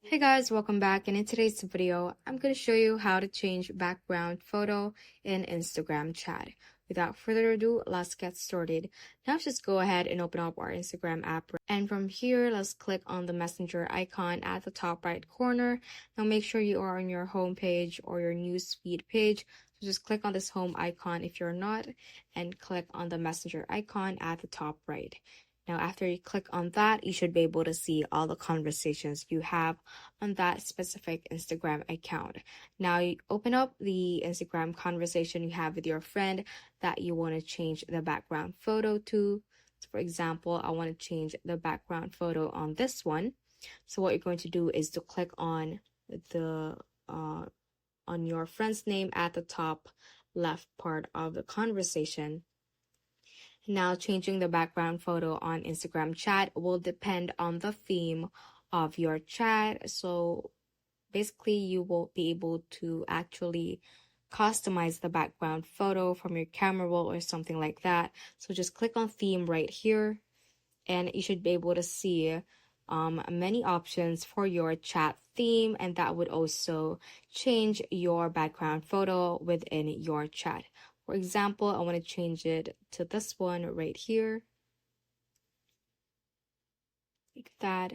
Hey guys, welcome back, and in today's video, I'm going to show you how to change background photo in Instagram chat. Without further ado, let's get started. Now let's just go ahead and open up our Instagram app, and from here, let's click on the messenger icon at the top right corner. Now make sure you are on your home page or your newsfeed page. So just click on this home icon if you're not, and click on the messenger icon at the top right. Now, after you click on that, you should be able to see all the conversations you have on that specific Instagram account. Now, you open up the Instagram conversation you have with your friend that you want to change the background photo to. So for example, I want to change the background photo on this one. So what you're going to do is to click on the on your friend's name at the top left part of the conversation. Now, changing the background photo on Instagram chat will depend on the theme of your chat. So basically, you will be able to actually customize the background photo from your camera roll or something like that. So just click on theme right here, and you should be able to see many options for your chat theme, and that would also change your background photo within your chat. For example, I want to change it to this one right here, like that,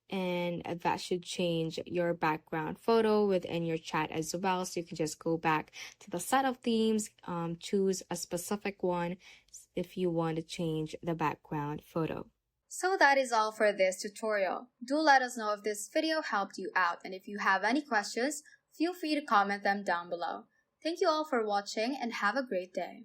and that should change your background photo within your chat as well. So you can just go back to the set of themes, choose a specific one if you want to change the background photo. So that is all for this tutorial. Do let us know if this video helped you out, and if you have any questions, feel free to comment them down below. Thank you all for watching and have a great day.